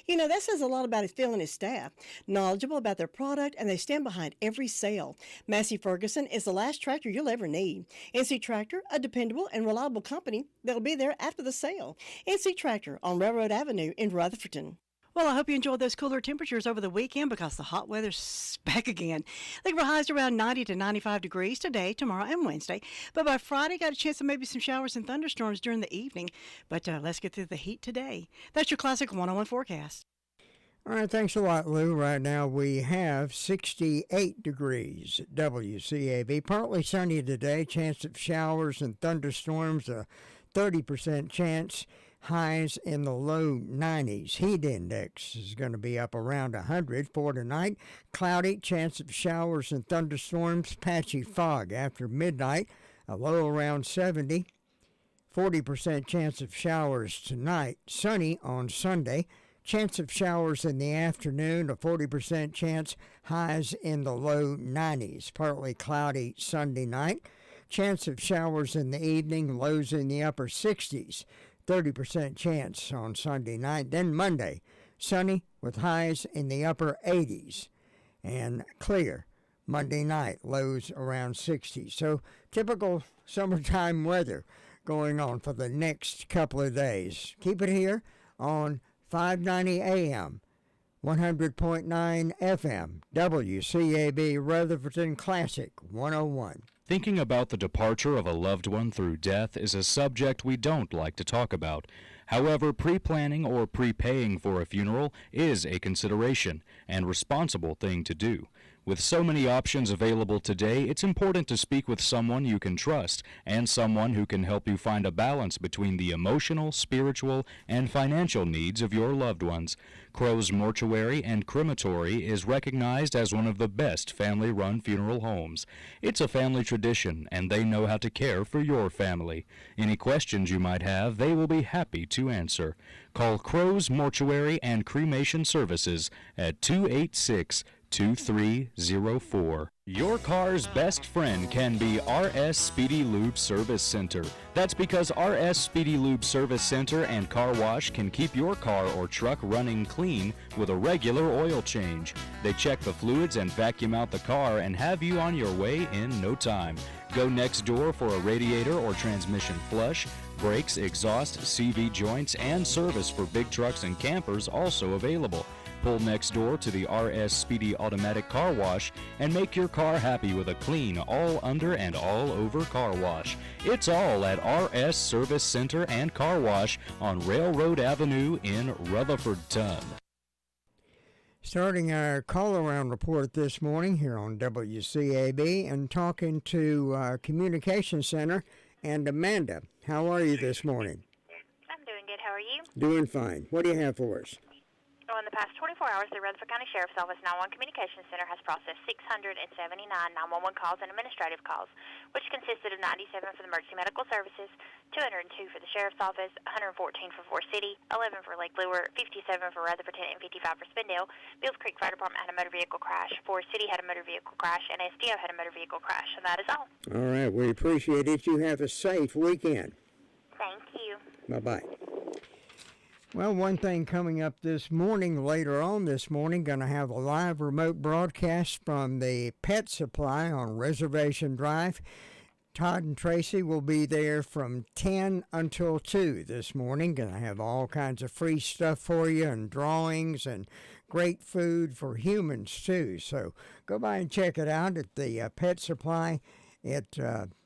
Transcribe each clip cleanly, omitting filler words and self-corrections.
That says a lot about Phil and his staff. Knowledgeable about their product, and they stand behind every sale. Massey Ferguson is the last tractor you'll ever need. NC Tractor, a dependable and reliable company that'll be there after the sale. NC Tractor on Railroad Avenue in Rutherfordton. Well, I hope you enjoyed those cooler temperatures over the weekend because the hot weather's back again. They were highs around 90 to 95 degrees today, tomorrow, and Wednesday. But by Friday, got a chance of maybe some showers and thunderstorms during the evening. But let's get through the heat today. That's your Classic 101 forecast. All right, thanks a lot, Lou. Right now we have 68 degrees at WCAB. Partly sunny today, chance of showers and thunderstorms, a 30% chance. Highs in the low 90s. Heat index is going to be up around 100 for tonight. Cloudy, chance of showers and thunderstorms, patchy fog after midnight, a low around 70. 40% chance of showers tonight. Sunny on Sunday. Chance of showers in the afternoon, a 40% chance. Highs in the low 90s. Partly cloudy Sunday night. Chance of showers in the evening, lows in the upper 60s. 30% chance on Sunday night. Then Monday, sunny with highs in the upper 80s and clear Monday night, lows around 60. So typical summertime weather going on for the next couple of days. Keep it here on 590 AM, 100.9 FM, WCAB Rutherfordton Classic 101. Thinking about the departure of a loved one through death is a subject we don't like to talk about. However, pre-planning or prepaying for a funeral is a consideration and responsible thing to do. With so many options available today, it's important to speak with someone you can trust and someone who can help you find a balance between the emotional, spiritual, and financial needs of your loved ones. Crow's Mortuary and Crematory is recognized as one of the best family-run funeral homes. It's a family tradition, and they know how to care for your family. Any questions you might have, they will be happy to answer. Call Crow's Mortuary and Cremation Services at 286-2304. Your car's best friend can be RS Speedy Lube Service Center. That's because RS Speedy Lube Service Center and Car Wash can keep your car or truck running clean with a regular oil change. They check the fluids and vacuum out the car and have you on your way in no time. Go next door for a radiator or transmission flush. Brakes, exhaust, CV joints, and service for big trucks and campers also available. Pull next door to the RS Speedy Automatic Car Wash and make your car happy with a clean, all under and all over car wash. It's all at RS Service Center and Car Wash on Railroad Avenue in Rutherfordton. Starting our call-around report this morning here on WCAB and talking to our Communication Center and Amanda. How are you this morning? I'm doing good. How are you? Doing fine. What do you have for us? Well, in the past 24 hours, the Rutherford County Sheriff's Office 911 Communications Center has processed 679 911 calls and administrative calls, which consisted of 97 for the emergency medical services, 202 for the Sheriff's Office, 114 for Forest City, 11 for Lake Lure, 57 for Rutherfordton, and 55 for Spindale. Bills Creek Fire Department had a motor vehicle crash, Forest City had a motor vehicle crash, and SDO had a motor vehicle crash, and that is all. All right. We appreciate it. You have a safe weekend. Thank you. Bye-bye. Well, one thing coming up this morning, later on this morning, going to have a live remote broadcast from the Pet Supply on Reservation Drive. Todd and Tracy will be there from 10 until 2 this morning. Going to have all kinds of free stuff for you and drawings and great food for humans, too. So go by and check it out at the Pet Supply at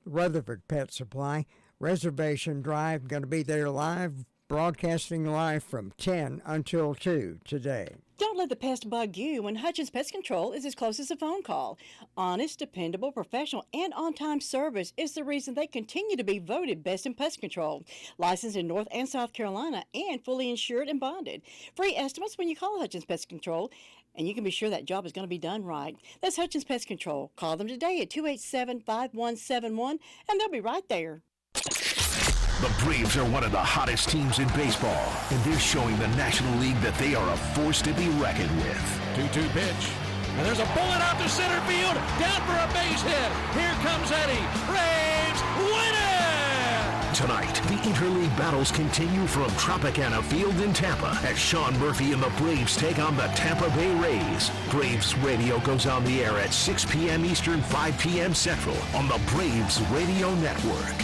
Rutherford Pet Supply. Reservation Drive, going to be there live, broadcasting live from 10 until 2 today. Don't let the pest bug you when Hutchins Pest Control is as close as a phone call. Honest, dependable, professional, and on-time service is the reason they continue to be voted best in pest control. Licensed in North and South Carolina and fully insured and bonded. Free estimates when you call Hutchins Pest Control, and you can be sure that job is going to be done right. That's Hutchins Pest Control. Call them today at 287-5171, and they'll be right there. The Braves are one of the hottest teams in baseball, and they're showing the National League that they are a force to be reckoned with. 2-2 pitch, and there's a bullet out to center field, down for a base hit. Here comes Eddie. Braves win it! Tonight, the interleague battles continue from Tropicana Field in Tampa as Sean Murphy and the Braves take on the Tampa Bay Rays. Braves Radio goes on the air at 6 p.m. Eastern, 5 p.m. Central on the Braves Radio Network.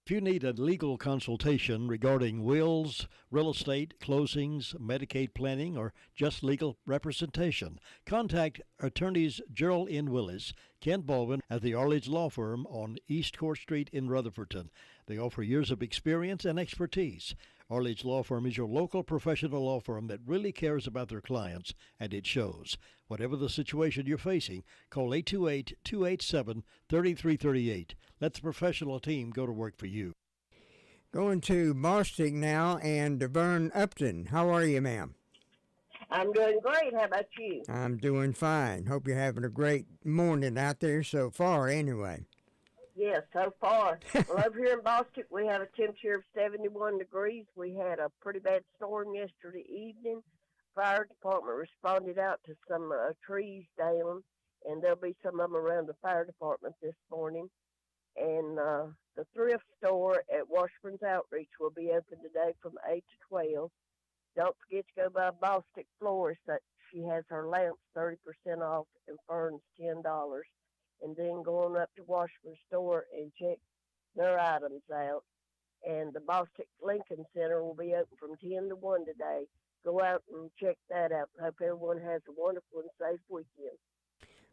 If you need a legal consultation regarding wills, real estate, closings, Medicaid planning, or just legal representation, contact attorneys Gerald N. Willis, Ken Baldwin at the Arledge Law Firm on East Court Street in Rutherfordton. They offer years of experience and expertise. Arledge Law Firm is your local professional law firm that really cares about their clients, and it shows. Whatever the situation you're facing, call 828-287-3338. Let the professional team go to work for you. Going to Bostic now, and Devern Upton. How are you, ma'am? I'm doing great. How about you? I'm doing fine. Hope you're having a great morning out there so far, anyway. Yes, so far. Well, over here in Boston, we have a temperature of 71 degrees. We had a pretty bad storm yesterday evening. Fire department responded out to some trees down, and there'll be some of them around the fire department this morning. And the thrift store at Washburn's Outreach will be open today from 8 to 12. Don't forget to go by Bostic Florist. That she has her lamps 30% off and ferns $10. And then go on up to Washburn's store and check their items out. And the Bostic Lincoln Center will be open from 10 to 1 today. Go out and check that out. Hope everyone has a wonderful and safe weekend.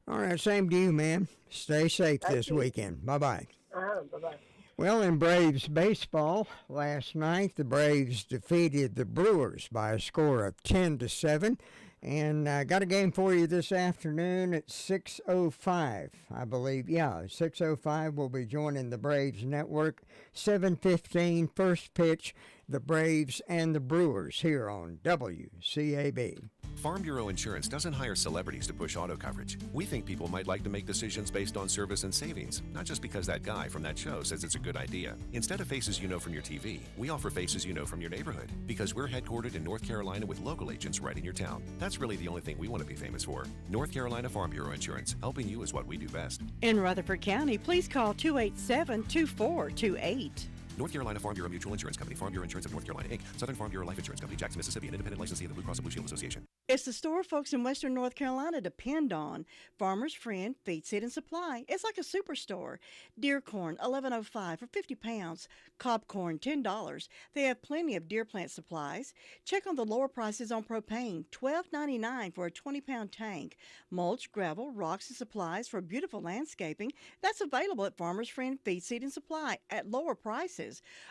All right, same to you, ma'am. Stay safe Thank this you. weekend. Bye-bye. Bye-bye. Well, in Braves baseball, last night the Braves defeated the Brewers by a score of 10-7. And I got a game for you this afternoon at 6:05, I believe. Yeah, 6:05 we'll be joining the Braves Network. 7:15 first pitch, the Braves and the Brewers here on WCAB. Farm Bureau Insurance doesn't hire celebrities to push auto coverage. We think people might like to make decisions based on service and savings, not just because that guy from that show says it's a good idea. Instead of faces you know from your TV, we offer faces you know from your neighborhood, because we're headquartered in North Carolina with local agents right in your town. That's really the only thing we want to be famous for. North Carolina Farm Bureau Insurance, helping you is what we do best. In Rutherford County, please call 287-2428. North Carolina Farm Bureau Mutual Insurance Company, Farm Bureau Insurance of North Carolina, Inc., Southern Farm Bureau Life Insurance Company, Jackson, Mississippi, an independent licensee of the Blue Cross and Blue Shield Association. It's the store folks in Western North Carolina depend on. Farmer's Friend Feed, Seed, and Supply. It's like a superstore. Deer corn, $11.05 for 50 pounds. Cob corn, $10. They have plenty of deer plant supplies. Check on the lower prices on propane, $12.99 for a 20-pound tank. Mulch, gravel, rocks, and supplies for beautiful landscaping. That's available at Farmer's Friend Feed, Seed, and Supply at lower prices.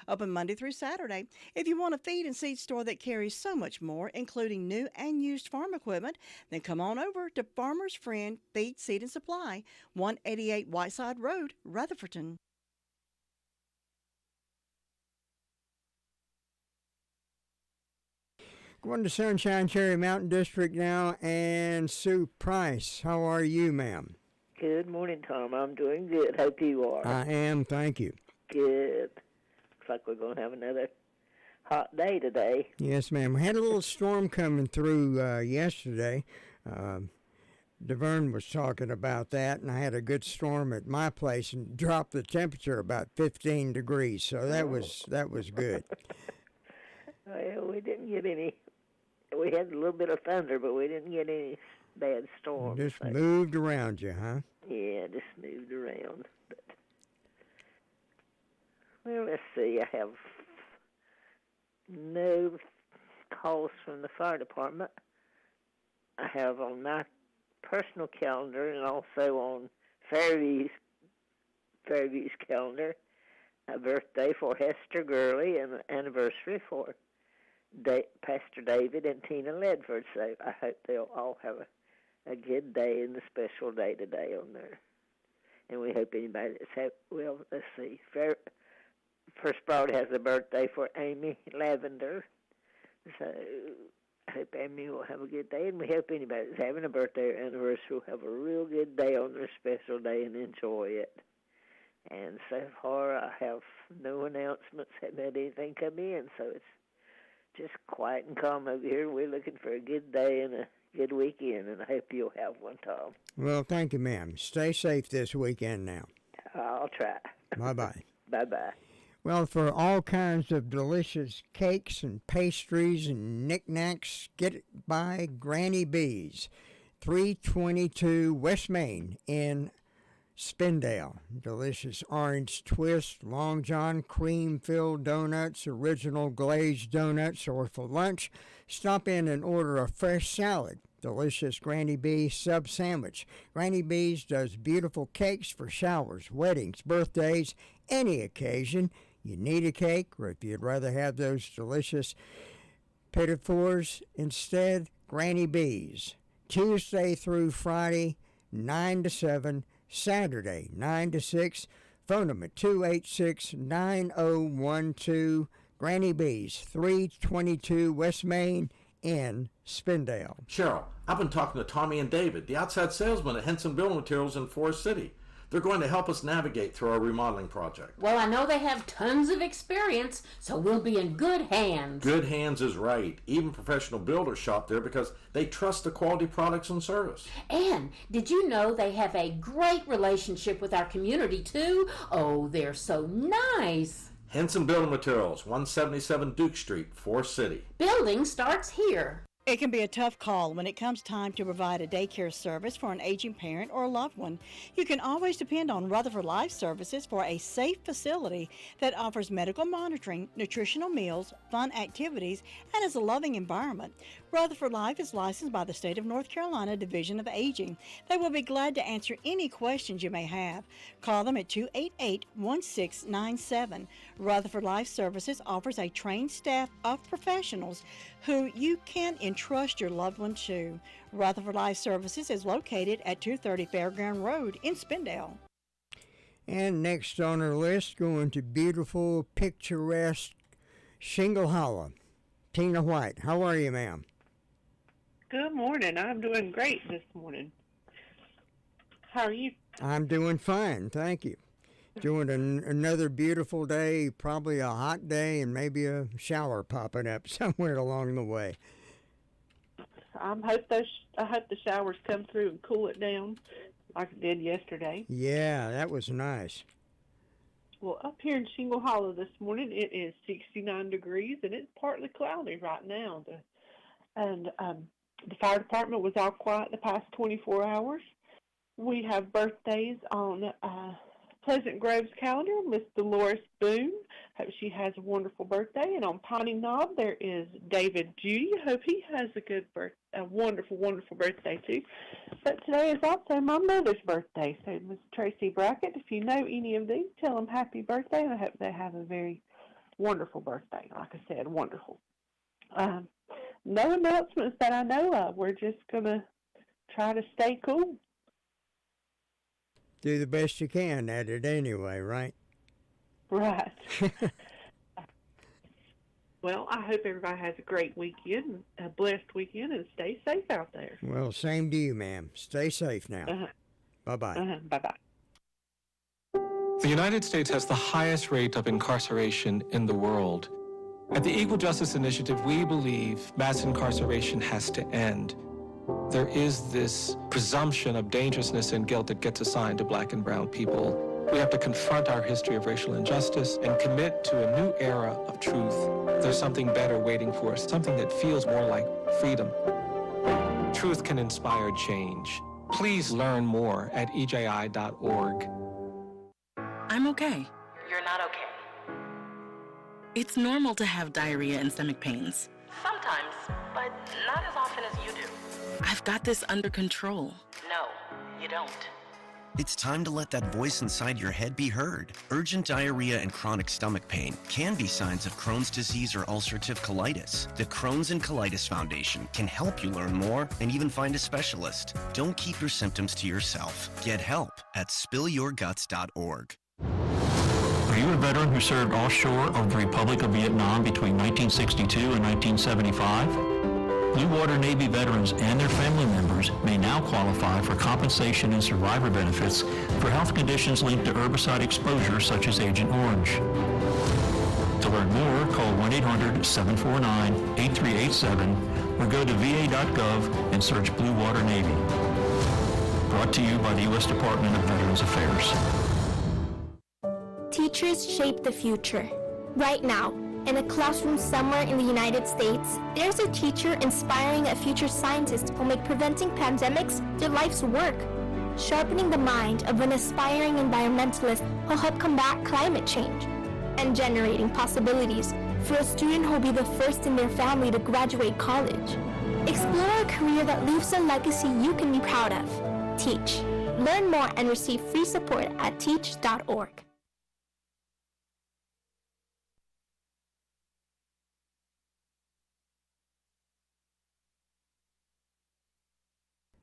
Open Monday through Saturday. If you want a feed and seed store that carries so much more, including new and used farm equipment, then come on over to Farmer's Friend Feed, Seed, and Supply, 188 Whiteside Road, Rutherfordton. Going to Sunshine Cherry Mountain District now, and Sue Price. How are you, ma'am? Good morning, Tom. I'm doing good. Hope you are. I am, thank you. Good. Looks like we're going to have another hot day today. Yes, ma'am. We had a little storm coming through yesterday. Devern was talking about that, and I had a good storm at my place and dropped the temperature about 15 degrees, so that was good. Well, we didn't get any. We had a little bit of thunder, but we didn't get any bad storms. Just moved around you, huh? Yeah, just moved around. But, well, let's see. I have no calls from the fire department. I have on my personal calendar and also on Fairview's calendar a birthday for Hester Gurley and an anniversary for Pastor David and Tina Ledford. So I hope they'll all have a good day and a special day today on there. And we hope anybody that's well, let's see. First Broad has a birthday for Amy Lavender. So I hope Amy will have a good day, and we hope anybody that's having a birthday or anniversary will have a real good day on their special day and enjoy it. And so far, I have no announcements, haven't had anything come in, so it's just quiet and calm over here. We're looking for a good day and a good weekend, and I hope you'll have one, Tom. Well, thank you, ma'am. Stay safe this weekend now. I'll try. Bye-bye. Bye-bye. Well, for all kinds of delicious cakes and pastries and knickknacks, get it by Granny B's, 322 West Main in Spindale. Delicious orange twist, Long John cream-filled donuts, original glazed donuts, or for lunch, stop in and order a fresh salad. Delicious Granny B sub sandwich. Granny B's does beautiful cakes for showers, weddings, birthdays, any occasion. You need a cake, or if you'd rather have those delicious petit fours instead, Granny B's. Tuesday through Friday, 9 to 7, Saturday, 9 to 6. Phone them at 286-9012. Granny B's, 322 West Main in Spindale. Cheryl, I've been talking to Tommy and David, the outside salesmen at Henson Building Materials in Forest City. They're going to help us navigate through our remodeling project. Well, I know they have tons of experience, so we'll be in good hands. Good hands is right. Even professional builders shop there because they trust the quality products and service. And did you know they have a great relationship with our community, too? Oh, they're so nice. Henson Building Materials, 177 Duke Street, Forest City. Building starts here. It can be a tough call when it comes time to provide a daycare service for an aging parent or a loved one. You can always depend on Rutherford Life Services for a safe facility that offers medical monitoring, nutritional meals, fun activities, and is a loving environment. Rutherford Life is licensed by the State of North Carolina Division of Aging. They will be glad to answer any questions you may have. Call them at 288-1697. Rutherford Life Services offers a trained staff of professionals who you can entrust your loved one to. Rutherford Life Services is located at 230 Fairground Road in Spindale. And next on our list, going to beautiful, picturesque Shingle Hollow. Tina White, how are you, ma'am? Good morning. I'm doing great this morning. How are you? I'm doing fine, thank you. Doing another beautiful day, probably a hot day, and maybe a shower popping up somewhere along the way. I hope the showers come through and cool it down like it did yesterday. Yeah, that was nice. Well, up here in Shingle Hollow this morning, it is 69 degrees, and it's partly cloudy right now. The fire department was all quiet the past 24 hours. We have birthdays on Pleasant Grove's calendar. Miss Dolores Boone, hope she has a wonderful birthday. And on Piney Knob, there is David Judy. Hope he has a wonderful, wonderful birthday too. But today is also my mother's birthday. So Miss Tracy Brackett, if you know any of these, tell them happy birthday. And I hope they have a very wonderful birthday. Like I said, wonderful. No announcements that I know of. We're just going to try to stay cool. Do the best you can at it anyway, right? Right. Well, I hope everybody has a great weekend, a blessed weekend, and stay safe out there. Well, same to you, ma'am. Stay safe now. Bye-bye. Bye-bye. The United States has the highest rate of incarceration in the world. At the Equal Justice Initiative, we believe mass incarceration has to end. There is this presumption of dangerousness and guilt that gets assigned to black and brown people. We have to confront our history of racial injustice and commit to a new era of truth. There's something better waiting for us, something that feels more like freedom. Truth can inspire change. Please learn more at EJI.org. I'm okay. You're not okay. It's normal to have diarrhea and stomach pains. Sometimes, but not as often as you do. I've got this under control. No, you don't. It's time to let that voice inside your head be heard. Urgent diarrhea and chronic stomach pain can be signs of Crohn's disease or ulcerative colitis. The Crohn's and Colitis Foundation can help you learn more and even find a specialist. Don't keep your symptoms to yourself. Get help at spillyourguts.org. Are you a veteran who served offshore of the Republic of Vietnam between 1962 and 1975? Blue Water Navy veterans and their family members may now qualify for compensation and survivor benefits for health conditions linked to herbicide exposure such as Agent Orange. To learn more, call 1-800-749-8387 or go to va.gov and search Blue Water Navy. Brought to you by the U.S. Department of Veterans Affairs. Teachers shape the future. Right now, in a classroom somewhere in the United States, there's a teacher inspiring a future scientist who'll make preventing pandemics their life's work. Sharpening the mind of an aspiring environmentalist who'll help combat climate change. And generating possibilities for a student who'll be the first in their family to graduate college. Explore a career that leaves a legacy you can be proud of. Teach. Learn more and receive free support at teach.org.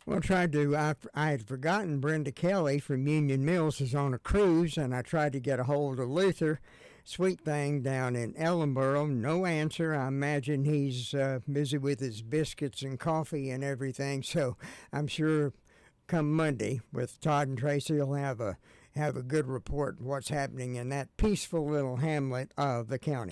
Well, I had forgotten Brenda Kelly from Union Mills is on a cruise, and I tried to get a hold of Luther Sweet Thing down in Ellenboro. No answer. I imagine he's busy with his biscuits and coffee and everything, so I'm sure come Monday with Todd and Tracy will have a good report of what's happening in that peaceful little hamlet of the county.